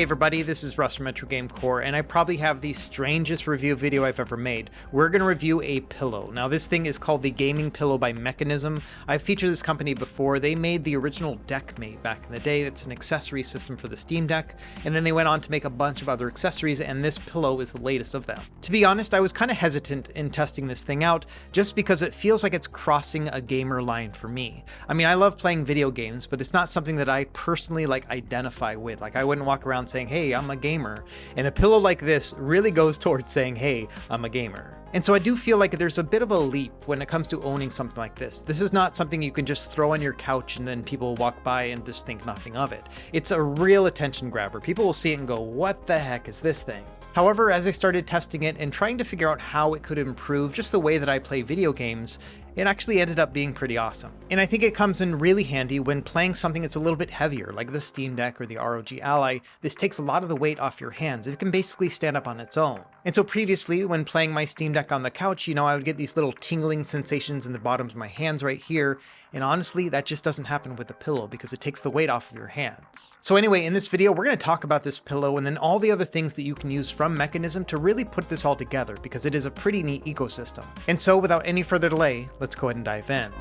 Hey everybody, this is Russ from Metro Game Core, and I probably have the strangest review video I've ever made. We're going to review a pillow. Now this thing is called the Gaming Pillow by Mechanism. I've featured this company before. They made the original Deckmate back in the day. It's an accessory system for the Steam Deck, and then they went on to make a bunch of other accessories, and this pillow is the latest of them. To be honest, I was kind of hesitant in testing this thing out, just because it feels like it's crossing a gamer line for me. I mean, I love playing video games, but it's not something that I personally identify with. I wouldn't walk around saying, hey, I'm a gamer. And a pillow like this really goes towards saying, hey, I'm a gamer. And so I do feel like there's a bit of a leap when it comes to owning something like this. This is not something you can just throw on your couch and then people walk by and just think nothing of it. It's a real attention grabber. People will see it and go, what the heck is this thing? However, as I started testing it and trying to figure out how it could improve just the way that I play video games, it actually ended up being pretty awesome. And I think it comes in really handy when playing something that's a little bit heavier, like the Steam Deck or the ROG Ally. This takes a lot of the weight off your hands. It can basically stand up on its own. And so previously, when playing my Steam Deck on the couch, I would get these little tingling sensations in the bottoms of my hands right here. And honestly, that just doesn't happen with the pillow because it takes the weight off of your hands. So anyway, in this video, we're going to talk about this pillow and then all the other things that you can use from Mechanism to really put this all together, because it is a pretty neat ecosystem. And so without any further delay, let's go ahead and dive in.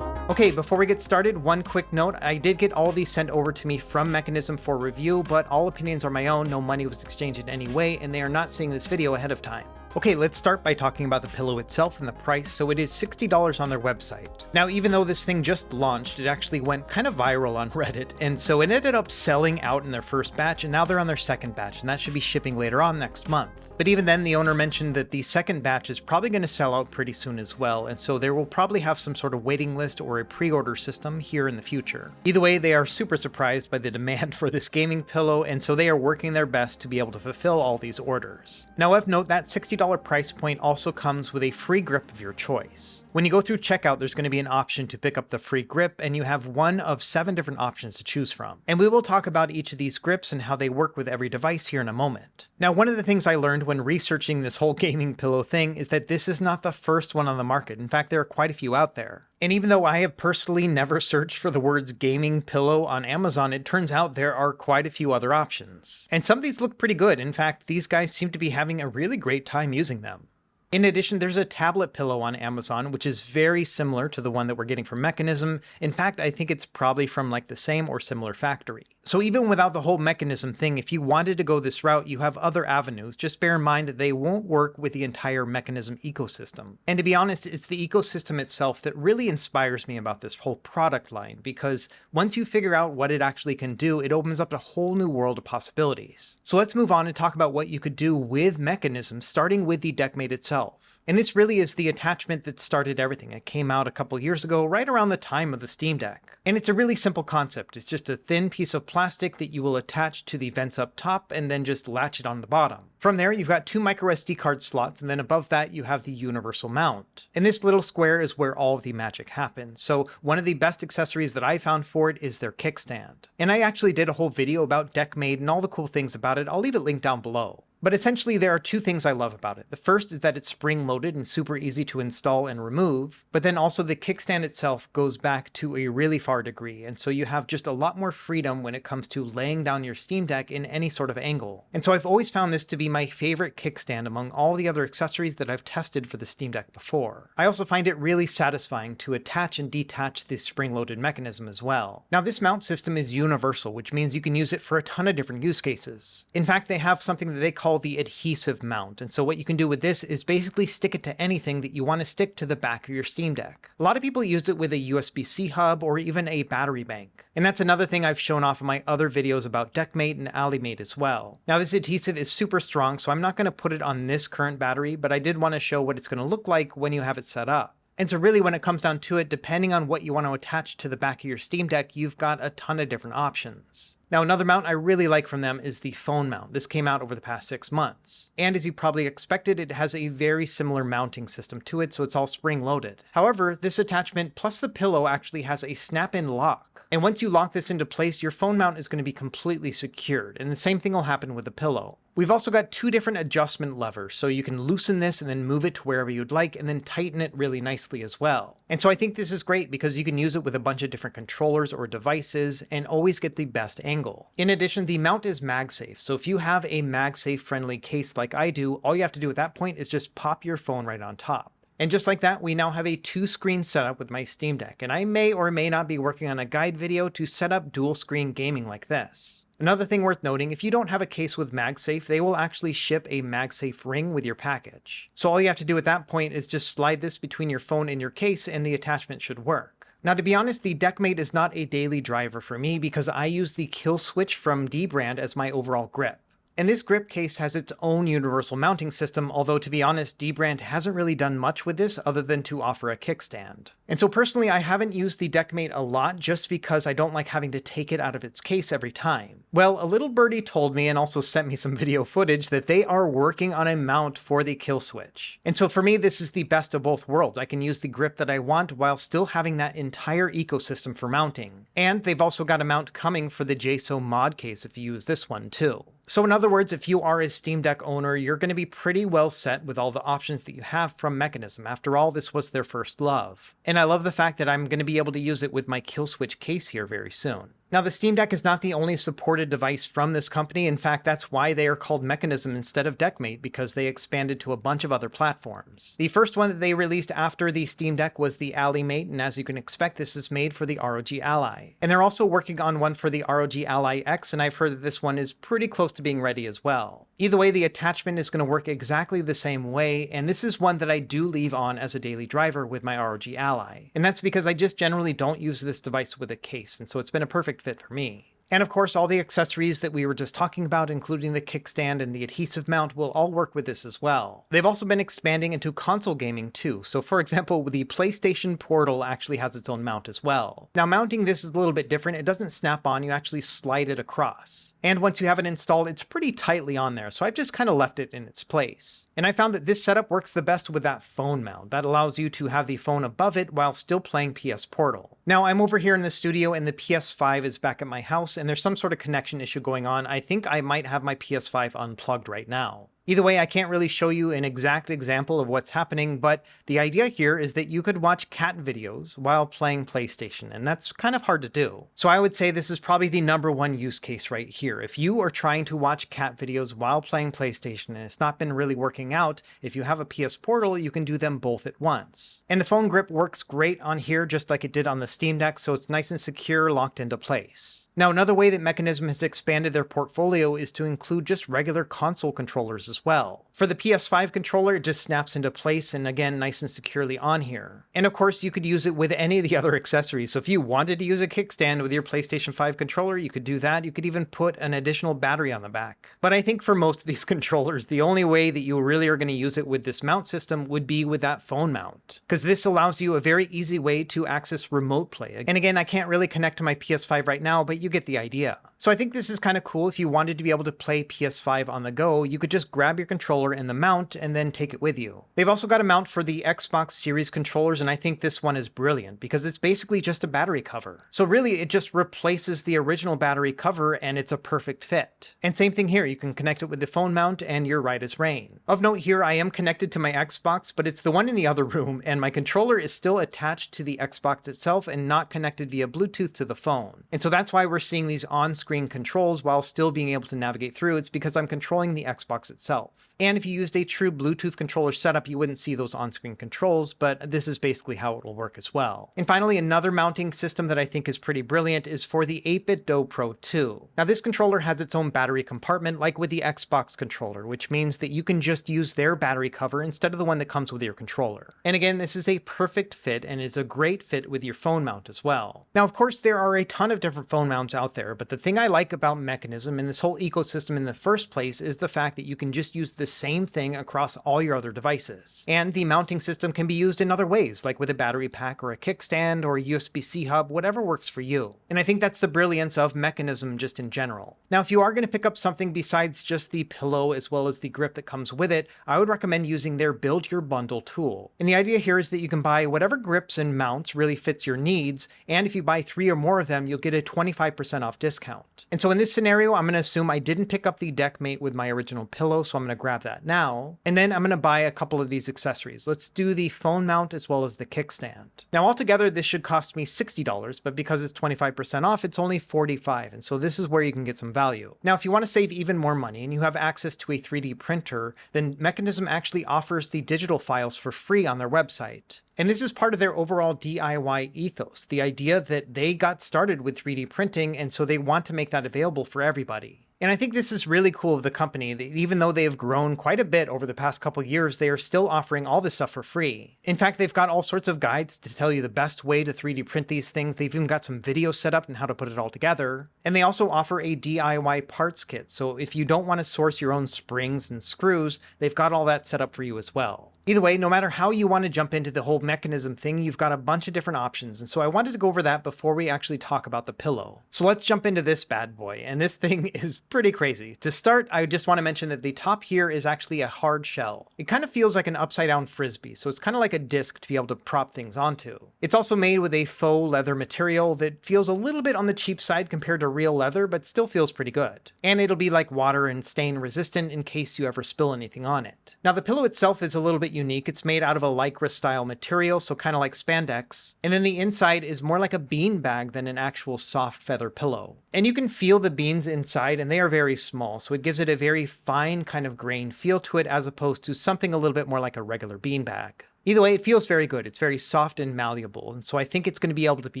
Okay, before we get started, one quick note. I did get all these sent over to me from Mechanism for review, but all opinions are my own. No money was exchanged in any way, and they are not seeing this video ahead of time. Okay, let's start by talking about the pillow itself and the price. So it is $60 on their website. Now, even though this thing just launched, it actually went kind of viral on Reddit, and so it ended up selling out in their first batch, and now they're on their second batch, and that should be shipping later on next month. But even then, the owner mentioned that the second batch is probably going to sell out pretty soon as well, and so there will probably have some sort of waiting list or a pre-order system here in the future. Either way, they are super surprised by the demand for this gaming pillow, and so they are working their best to be able to fulfill all these orders. Now, of note, that $60 price point also comes with a free grip of your choice. When you go through checkout, there's going to be an option to pick up the free grip, and you have one of 7 different options to choose from. And we will talk about each of these grips and how they work with every device here in a moment. Now, one of the things I learned when researching this whole gaming pillow thing is that this is not the first one on the market. In fact, there are quite a few out there. And even though I have personally never searched for the words gaming pillow on Amazon, it turns out there are quite a few other options. And some of these look pretty good. In fact, these guys seem to be having a really great time using them. In addition, there's a tablet pillow on Amazon, which is very similar to the one that we're getting from Mechanism. In fact, I think it's probably from the same or similar factory. So even without the whole Mechanism thing, if you wanted to go this route, you have other avenues. Just bear in mind that they won't work with the entire Mechanism ecosystem. And to be honest, it's the ecosystem itself that really inspires me about this whole product line, because once you figure out what it actually can do, it opens up a whole new world of possibilities. So let's move on and talk about what you could do with Mechanism, starting with the Deckmate itself. And this really is the attachment that started everything. It came out a couple years ago, right around the time of the Steam Deck. And it's a really simple concept. It's just a thin piece of plastic that you will attach to the vents up top and then just latch it on the bottom. From there, you've got 2 microSD card slots, and then above that, you have the universal mount. And this little square is where all of the magic happens. So one of the best accessories that I found for it is their kickstand. And I actually did a whole video about Deckmate and all the cool things about it. I'll leave it linked down below. But essentially, there are 2 things I love about it. The first is that it's spring-loaded and super easy to install and remove, but then also the kickstand itself goes back to a really far degree, and so you have just a lot more freedom when it comes to laying down your Steam Deck in any sort of angle. And so I've always found this to be my favorite kickstand among all the other accessories that I've tested for the Steam Deck before. I also find it really satisfying to attach and detach the spring-loaded Mechanism as well. Now, this mount system is universal, which means you can use it for a ton of different use cases. In fact, they have something that they call the adhesive mount, and so what you can do with this is basically stick it to anything that you want to stick to the back of your Steam Deck. A lot of people use it with a USB-C hub or even a battery bank, and that's another thing I've shown off in my other videos about Deckmate and Allymate as well. Now, this adhesive is super strong, so I'm not going to put it on this current battery, but I did want to show what it's going to look like when you have it set up. And so really, when it comes down to it, depending on what you want to attach to the back of your Steam Deck, you've got a ton of different options. Now, another mount I really like from them is the phone mount. This came out over the past 6 months. And as you probably expected, it has a very similar mounting system to it, so it's all spring-loaded. However, this attachment plus the pillow actually has a snap-in lock. And once you lock this into place, your phone mount is going to be completely secured, and the same thing will happen with the pillow. We've also got 2 different adjustment levers, so you can loosen this and then move it to wherever you'd like, and then tighten it really nicely as well. And so I think this is great because you can use it with a bunch of different controllers or devices and always get the best angle. In addition, the mount is MagSafe, so if you have a MagSafe friendly case like I do, all you have to do at that point is just pop your phone right on top. And just like that, we now have a 2-screen setup with my Steam Deck, and I may or may not be working on a guide video to set up dual screen gaming like this. Another thing worth noting, if you don't have a case with MagSafe, they will actually ship a MagSafe ring with your package. So all you have to do at that point is just slide this between your phone and your case and the attachment should work. Now, to be honest, the Deckmate is not a daily driver for me because I use the Killswitch from Dbrand as my overall grip. And this grip case has its own universal mounting system, although to be honest, Dbrand hasn't really done much with this other than to offer a kickstand. And so personally, I haven't used the Deckmate a lot just because I don't like having to take it out of its case every time. Well, a little birdie told me and also sent me some video footage that they are working on a mount for the Killswitch. And so for me, this is the best of both worlds. I can use the grip that I want while still having that entire ecosystem for mounting. And they've also got a mount coming for the JSO Modcase if you use this one too. So in other words, if you are a Steam Deck owner, you're going to be pretty well set with all the options that you have from Mechanism. After all, this was their first love. And I love the fact that I'm going to be able to use it with my Killswitch case here very soon. Now, the Steam Deck is not the only supported device from this company. In fact, that's why they are called Mechanism instead of Deckmate, because they expanded to a bunch of other platforms. The first one that they released after the Steam Deck was the Allymate, and as you can expect, this is made for the ROG Ally. And they're also working on one for the ROG Ally X, and I've heard that this one is pretty close to being ready as well. Either way, the attachment is going to work exactly the same way, and this is one that I do leave on as a daily driver with my ROG Ally. And that's because I just generally don't use this device with a case, and so it's been a perfect fit for me. And of course, all the accessories that we were just talking about, including the kickstand and the adhesive mount, will all work with this as well. They've also been expanding into console gaming too. So for example, the PlayStation Portal actually has its own mount as well. Now mounting this is a little bit different. It doesn't snap on, you actually slide it across. And once you have it installed, it's pretty tightly on there, so I've just kind of left it in its place. And I found that this setup works the best with that phone mount. That allows you to have the phone above it while still playing PS Portal. Now I'm over here in the studio and the PS5 is back at my house and there's some sort of connection issue going on. I think I might have my PS5 unplugged right now. Either way, I can't really show you an exact example of what's happening, but the idea here is that you could watch cat videos while playing PlayStation, and that's kind of hard to do. So I would say this is probably the #1 use case right here. If you are trying to watch cat videos while playing PlayStation and it's not been really working out, if you have a PS Portal, you can do them both at once. And the phone grip works great on here just like it did on the Steam Deck, so it's nice and secure, locked into place. Now, another way that Mechanism has expanded their portfolio is to include just regular console controllers as well. For the PS5 controller, it just snaps into place and again, nice and securely on here. And of course, you could use it with any of the other accessories. So if you wanted to use a kickstand with your PlayStation 5 controller, you could do that. You could even put an additional battery on the back. But I think for most of these controllers, the only way that you really are going to use it with this mount system would be with that phone mount, because this allows you a very easy way to access remote play. And again, I can't really connect to my PS5 right now, but you get the idea. So I think this is kind of cool. If you wanted to be able to play PS5 on the go, you could just grab your controller and the mount and then take it with you. They've also got a mount for the Xbox Series controllers, and I think this one is brilliant because it's basically just a battery cover. So really, it just replaces the original battery cover and it's a perfect fit. And same thing here, you can connect it with the phone mount and you're right as rain. Of note here, I am connected to my Xbox, but it's the one in the other room and my controller is still attached to the Xbox itself and not connected via Bluetooth to the phone. And so that's why we're seeing these on-screen controls while still being able to navigate through. It's because I'm controlling the Xbox itself. And if you used a true Bluetooth controller setup, you wouldn't see those on-screen controls, but this is basically how it will work as well. And finally, another mounting system that I think is pretty brilliant is for the 8BitDo Pro 2. Now this controller has its own battery compartment like with the Xbox controller, which means that you can just use their battery cover instead of the one that comes with your controller. And again, this is a perfect fit and is a great fit with your phone mount as well. Now, of course, there are a ton of different phone mounts out there, but the thing I like about Mechanism and this whole ecosystem in the first place is the fact that you can just use the same thing across all your other devices. And the mounting system can be used in other ways, like with a battery pack or a kickstand or a USB-C hub, whatever works for you. And I think that's the brilliance of Mechanism just in general. Now, if you are going to pick up something besides just the pillow as well as the grip that comes with it, I would recommend using their Build Your Bundle tool. And the idea here is that you can buy whatever grips and mounts really fits your needs, and if you buy 3 or more of them, you'll get a 25% off discount. And so in this scenario, I'm going to assume I didn't pick up the deck mate with my original pillow, so I'm going to grab that now. And then I'm going to buy a couple of these accessories. Let's do the phone mount as well as the kickstand. Now altogether, this should cost me $60, but because it's 25% off, it's only $45, and so this is where you can get some value. Now, if you want to save even more money and you have access to a 3D printer, then Mechanism actually offers the digital files for free on their website. And this is part of their overall DIY ethos, the idea that they got started with 3D printing, and so they want to make that available for everybody. And I think this is really cool of the company, that even though they have grown quite a bit over the past couple years, they are still offering all this stuff for free. In fact, they've got all sorts of guides to tell you the best way to 3D print these things. They've even got some videos set up on how to put it all together. And they also offer a DIY parts kit. So if you don't want to source your own springs and screws, they've got all that set up for you as well. Either way, no matter how you want to jump into the whole Mechanism thing, you've got a bunch of different options. And so I wanted to go over that before we actually talk about the pillow. So let's jump into this bad boy. And this thing is pretty crazy. To start, I just want to mention that the top here is actually a hard shell. It kind of feels like an upside down frisbee. So it's kind of like a disc to be able to prop things onto. It's also made with a faux leather material that feels a little bit on the cheap side compared to real leather, but still feels pretty good. And it'll be like water and stain resistant in case you ever spill anything on it. Now the pillow itself is a little bit unique. It's made out of a lycra style material, so kind of like spandex. And then the inside is more like a bean bag than an actual soft feather pillow. And you can feel the beans inside, and they are very small, so it gives it a very fine kind of grain feel to it as opposed to something a little bit more like a regular bean bag. Either way, it feels very good. It's very soft and malleable, and so I think it's going to be able to be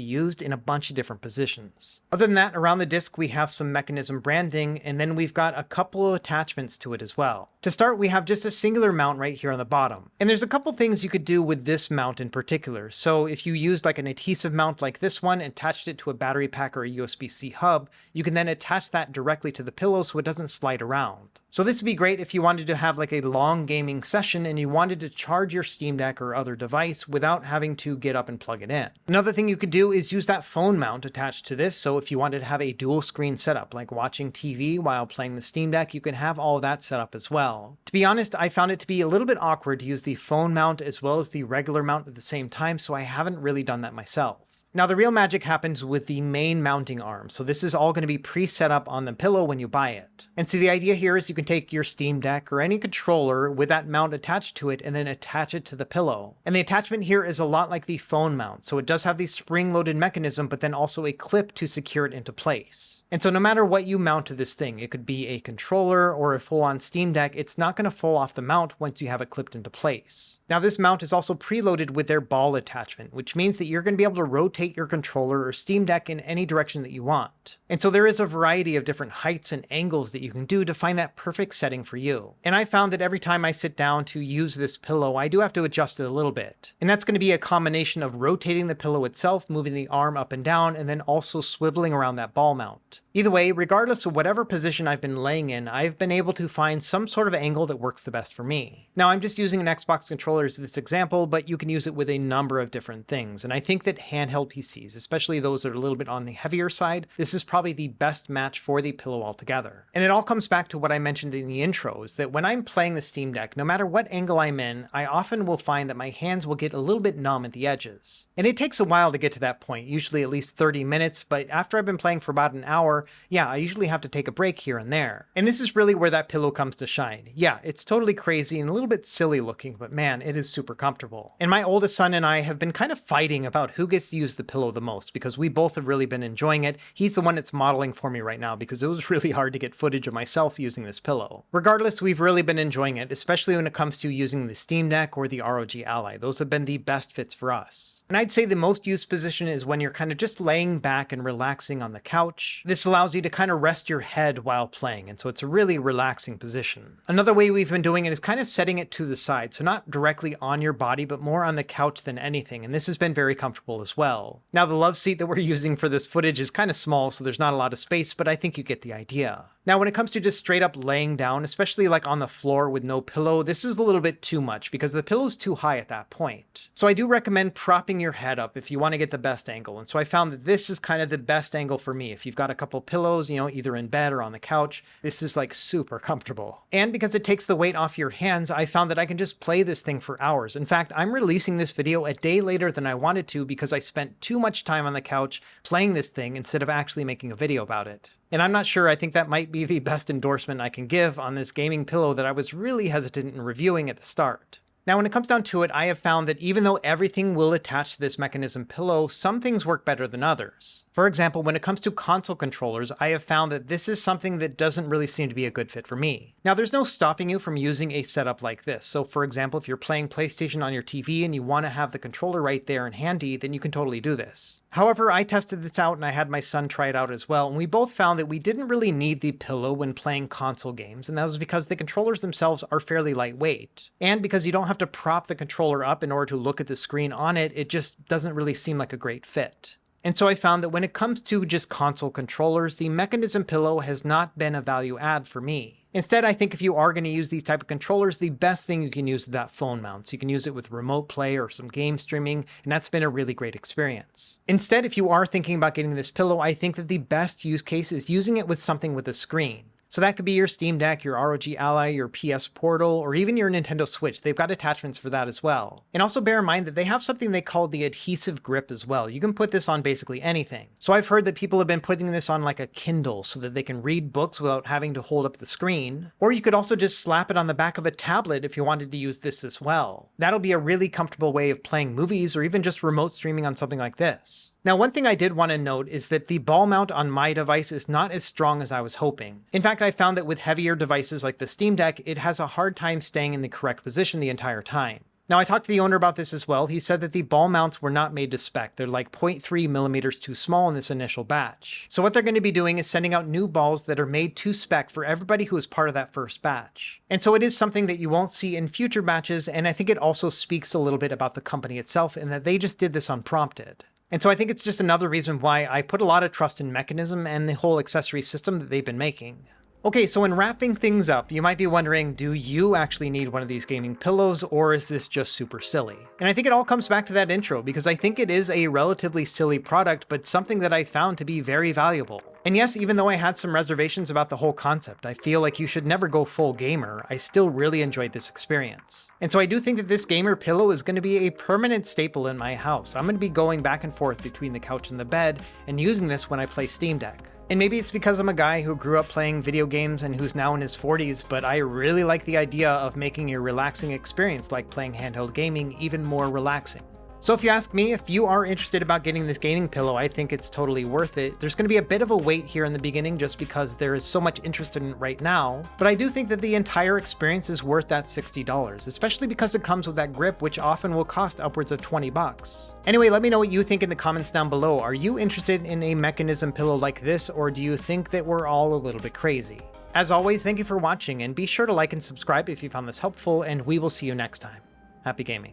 used in a bunch of different positions. Other than that, around the disc we have some Mechanism branding, and then we've got a couple of attachments to it as well. To start, we have just a singular mount right here on the bottom. And there's a couple things you could do with this mount in particular. So if you used like an adhesive mount like this one, attached it to a battery pack or a USB-C hub, you can then attach that directly to the pillow so it doesn't slide around. So this would be great if you wanted to have like a long gaming session and you wanted to charge your Steam Deck or other device without having to get up and plug it in. Another thing you could do is use that phone mount attached to this. So if you wanted to have a dual screen setup, like watching TV while playing the Steam Deck, you can have all of that set up as well. To be honest, I found it to be a little bit awkward to use the phone mount as well as the regular mount at the same time, so I haven't really done that myself. Now the real magic happens with the main mounting arm. So this is all going to be pre-set up on the pillow when you buy it. And so the idea here is you can take your Steam Deck or any controller with that mount attached to it and then attach it to the pillow. And the attachment here is a lot like the phone mount. So it does have the spring-loaded mechanism, but then also a clip to secure it into place. And so no matter what you mount to this thing, it could be a controller or a full-on Steam Deck, it's not going to fall off the mount once you have it clipped into place. Now this mount is also preloaded with their ball attachment, which means that you're going to be able to rotate your controller or Steam Deck in any direction that you want. And so there is a variety of different heights and angles that you can do to find that perfect setting for you. And I found that every time I sit down to use this pillow, I do have to adjust it a little bit. And that's going to be a combination of rotating the pillow itself, moving the arm up and down, and then also swiveling around that ball mount. Either way, regardless of whatever position I've been laying in, I've been able to find some sort of angle that works the best for me. Now, I'm just using an Xbox controller as this example, but you can use it with a number of different things. And I think that handheld PCs, especially those that are a little bit on the heavier side, this is probably the best match for the pillow altogether. And it all comes back to what I mentioned in the intro, is that when I'm playing the Steam Deck, no matter what angle I'm in, I often will find that my hands will get a little bit numb at the edges. And it takes a while to get to that point, usually at least 30 minutes, but after I've been playing for about an hour, yeah, I usually have to take a break here and there. And this is really where that pillow comes to shine. Yeah, it's totally crazy and a little bit silly looking, but man, it is super comfortable. And my oldest son and I have been kind of fighting about who gets to use the pillow the most, because we both have really been enjoying it. He's the one that's modeling for me right now because it was really hard to get footage of myself using this pillow. Regardless, we've really been enjoying it, especially when it comes to using the Steam Deck or the ROG Ally. Those have been the best fits for us. And I'd say the most used position is when you're kind of just laying back and relaxing on the couch. This allows you to kind of rest your head while playing, and so it's a really relaxing position. Another way we've been doing it is kind of setting it to the side, so not directly on your body, but more on the couch than anything, and this has been very comfortable as well. Now the love seat that we're using for this footage is kind of small, so there's not a lot of space, but I think you get the idea. Now, when it comes to just straight up laying down, especially like on the floor with no pillow, this is a little bit too much because the pillow's too high at that point. So I do recommend propping your head up if you want to get the best angle. And so I found that this is kind of the best angle for me. If you've got a couple pillows, either in bed or on the couch, this is like super comfortable. And because it takes the weight off your hands, I found that I can just play this thing for hours. In fact, I'm releasing this video a day later than I wanted to because I spent too much time on the couch playing this thing instead of actually making a video about it. And I'm not sure, I think that might be the best endorsement I can give on this gaming pillow that I was really hesitant in reviewing at the start. Now, when it comes down to it, I have found that even though everything will attach to this mechanism pillow, some things work better than others. For example, when it comes to console controllers, I have found that this is something that doesn't really seem to be a good fit for me. Now, there's no stopping you from using a setup like this. So for example, if you're playing PlayStation on your TV and you want to have the controller right there and handy, then you can totally do this. However, I tested this out and I had my son try it out as well, and we both found that we didn't really need the pillow when playing console games, and that was because the controllers themselves are fairly lightweight. And because you don't have to prop the controller up in order to look at the screen on it, it just doesn't really seem like a great fit. And so I found that when it comes to just console controllers, the mechanism pillow has not been a value add for me. Instead, I think if you are going to use these type of controllers, the best thing you can use is that phone mount. So you can use it with remote play or some game streaming, and that's been a really great experience. Instead, if you are thinking about getting this pillow, I think that the best use case is using it with something with a screen. So that could be your Steam Deck, your ROG Ally, your PS Portal, or even your Nintendo Switch. They've got attachments for that as well. And also bear in mind that they have something they call the adhesive grip as well. You can put this on basically anything. So I've heard that people have been putting this on like a Kindle so that they can read books without having to hold up the screen. Or you could also just slap it on the back of a tablet if you wanted to use this as well. That'll be a really comfortable way of playing movies or even just remote streaming on something like this. Now, one thing I did want to note is that the ball mount on my device is not as strong as I was hoping. In fact, I found that with heavier devices like the Steam Deck, it has a hard time staying in the correct position the entire time. Now, I talked to the owner about this as well. He said that the ball mounts were not made to spec. They're like 0.3 millimeters too small in this initial batch. So what they're going to be doing is sending out new balls that are made to spec for everybody who is part of that first batch. And so it is something that you won't see in future batches, and I think it also speaks a little bit about the company itself in that they just did this unprompted. And so I think it's just another reason why I put a lot of trust in Mechanism and the whole accessory system that they've been making. Okay, so in wrapping things up, you might be wondering, do you actually need one of these gaming pillows, or is this just super silly? And I think it all comes back to that intro, because I think it is a relatively silly product, but something that I found to be very valuable. And yes, even though I had some reservations about the whole concept, I feel like you should never go full gamer, I still really enjoyed this experience. And so I do think that this gamer pillow is going to be a permanent staple in my house. I'm going to be going back and forth between the couch and the bed, and using this when I play Steam Deck. And maybe it's because I'm a guy who grew up playing video games and who's now in his 40s, but I really like the idea of making a relaxing experience like playing handheld gaming even more relaxing. So if you ask me, if you are interested about getting this gaming pillow, I think it's totally worth it. There's going to be a bit of a wait here in the beginning just because there is so much interest in it right now, but I do think that the entire experience is worth that $60, especially because it comes with that grip, which often will cost upwards of 20 bucks. Anyway, let me know what you think in the comments down below. Are you interested in a Mechanism pillow like this, or do you think that we're all a little bit crazy? As always, thank you for watching, and be sure to like and subscribe if you found this helpful, and we will see you next time. Happy gaming.